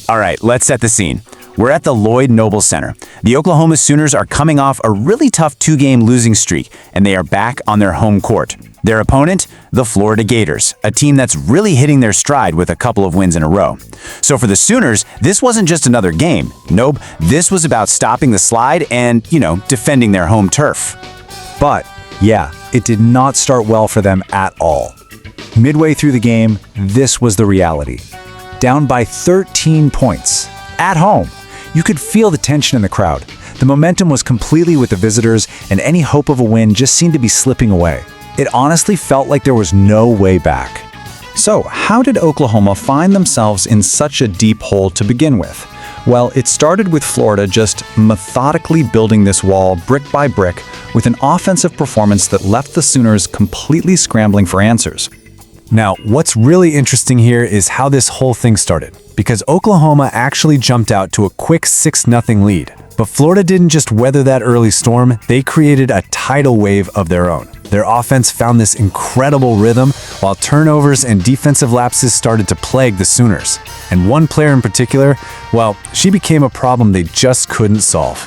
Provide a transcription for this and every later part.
All right, let's set the scene. We're at the Lloyd Noble Center. The Oklahoma Sooners are coming off a really tough 2-game losing streak, and they are back on their home court. Their opponent, the Florida Gators, a team that's really hitting their stride with a couple of wins in a row. So for the Sooners, this wasn't just another game. Nope, this was about stopping the slide and, defending their home turf. But, yeah, it did not start well for them at all. Midway through the game, this was the reality. Down by 13 points. At home. You could feel the tension in the crowd. The momentum was completely with the visitors, and any hope of a win just seemed to be slipping away. It honestly felt like there was no way back. So, how did Oklahoma find themselves in such a deep hole to begin with? Well, it started with Florida just methodically building this wall brick by brick with an offensive performance that left the Sooners completely scrambling for answers. Now, what's really interesting here is how this whole thing started, because Oklahoma actually jumped out to a quick 6-0 lead. But Florida didn't just weather that early storm, they created a tidal wave of their own. Their offense found this incredible rhythm, while turnovers and defensive lapses started to plague the Sooners. And one player in particular, well, she became a problem they just couldn't solve.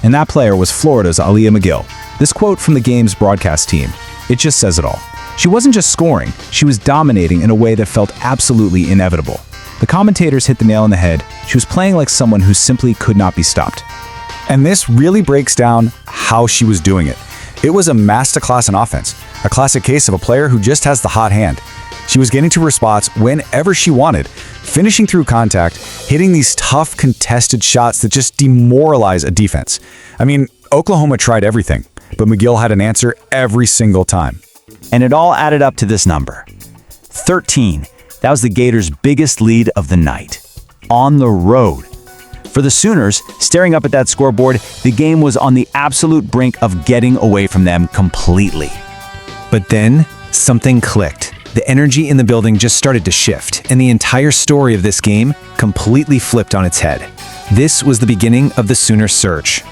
And that player was Florida's Aliyah McIll. This quote from the game's broadcast team, it just says it all. She wasn't just scoring, she was dominating in a way that felt absolutely inevitable. The commentators hit the nail on the head. She was playing like someone who simply could not be stopped. And this really breaks down how she was doing it. It was a masterclass in offense, a classic case of a player who just has the hot hand. She was getting to her spots whenever she wanted, finishing through contact, hitting these tough contested shots that just demoralize a defense. I mean, Oklahoma tried everything, but McGill had an answer every single time. And it all added up to this number. 13. That was the Gators' biggest lead of the night. On the road. For the Sooners, staring up at that scoreboard, the game was on the absolute brink of getting away from them completely. But then, something clicked. The energy in the building just started to shift, and the entire story of this game completely flipped on its head. This was the beginning of the Sooner surge.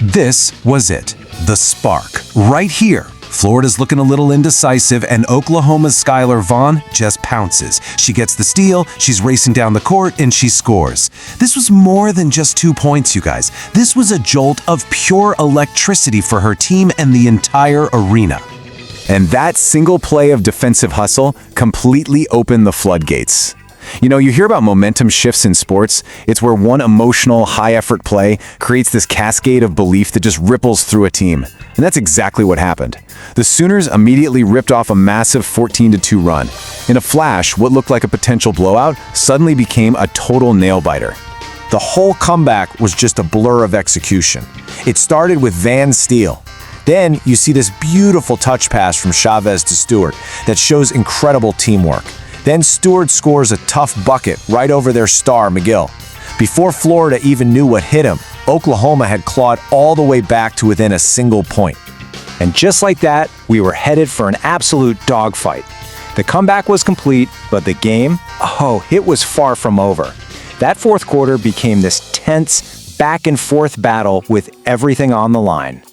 This was it. The spark. Right here. Florida's looking a little indecisive, and Oklahoma's Skylar Vann just pounces. She gets the steal, she's racing down the court, and she scores. This was more than just 2 points, you guys. This was a jolt of pure electricity for her team and the entire arena. And that single play of defensive hustle completely opened the floodgates. You hear about momentum shifts in sports. It's where one emotional, high-effort play creates this cascade of belief that just ripples through a team. And that's exactly what happened. The Sooners immediately ripped off a massive 14-2 run. In a flash, what looked like a potential blowout suddenly became a total nail-biter. The whole comeback was just a blur of execution. It started with Vann's steal. Then you see this beautiful touch pass from Chavez to Stewart that shows incredible teamwork. Then Stewart scores a tough bucket right over their star, McIll. Before Florida even knew what hit him, Oklahoma had clawed all the way back to within a single point. And just like that, we were headed for an absolute dogfight. The comeback was complete, but the game, it was far from over. That fourth quarter became this tense, back-and-forth battle with everything on the line.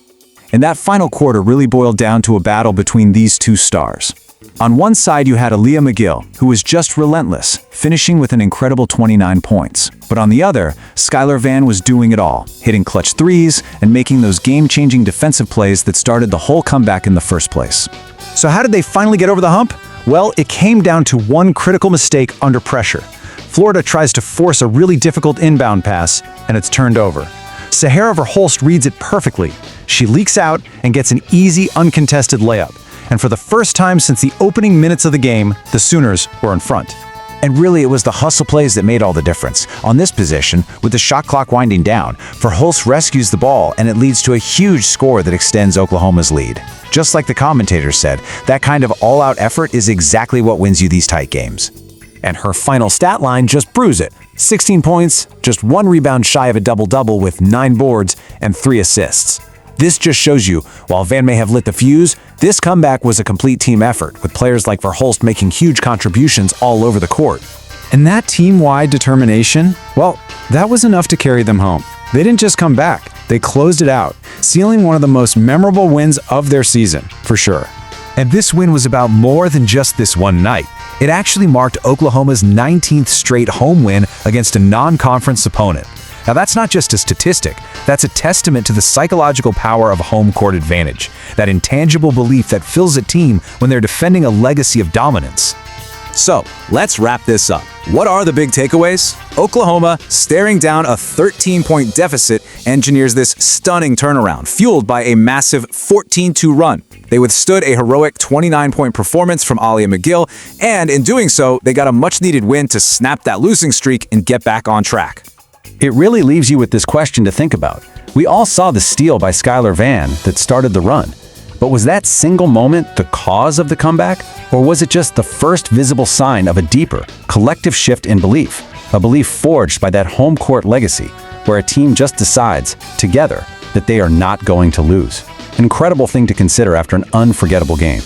And that final quarter really boiled down to a battle between these two stars. On one side, you had Aliyah McIll, who was just relentless, finishing with an incredible 29 points. But on the other, Skylar Vann was doing it all, hitting clutch threes and making those game-changing defensive plays that started the whole comeback in the first place. So how did they finally get over the hump? Well, it came down to one critical mistake under pressure. Florida tries to force a really difficult inbound pass, and it's turned over. Matharu Verhulst reads it perfectly. She leaks out and gets an easy, uncontested layup. And for the first time since the opening minutes of the game, the Sooners were in front. And really, it was the hustle plays that made all the difference. On this possession, with the shot clock winding down, Verhulst rescues the ball, and it leads to a huge score that extends Oklahoma's lead. Just like the commentators said, that kind of all-out effort is exactly what wins you these tight games. And her final stat line just proves it. 16 points, just 1 rebound shy of a double-double with 9 boards and 3 assists. This just shows you, while Vann may have lit the fuse, this comeback was a complete team effort, with players like Verhulst making huge contributions all over the court. And that team-wide determination, well, that was enough to carry them home. They didn't just come back, they closed it out, sealing one of the most memorable wins of their season, for sure. And this win was about more than just this one night. It actually marked Oklahoma's 19th straight home win against a non-conference opponent. Now that's not just a statistic, that's a testament to the psychological power of home court advantage, that intangible belief that fills a team when they're defending a legacy of dominance. So, let's wrap this up. What are the big takeaways? Oklahoma, staring down a 13-point deficit, engineers this stunning turnaround, fueled by a massive 14-2 run. They withstood a heroic 29-point performance from Aliyah McIll, and in doing so, they got a much-needed win to snap that losing streak and get back on track. It really leaves you with this question to think about. We all saw the steal by Skylar Vann that started the run. But was that single moment the cause of the comeback? Or was it just the first visible sign of a deeper, collective shift in belief? A belief forged by that home court legacy, where a team just decides, together, that they are not going to lose. Incredible thing to consider after an unforgettable game.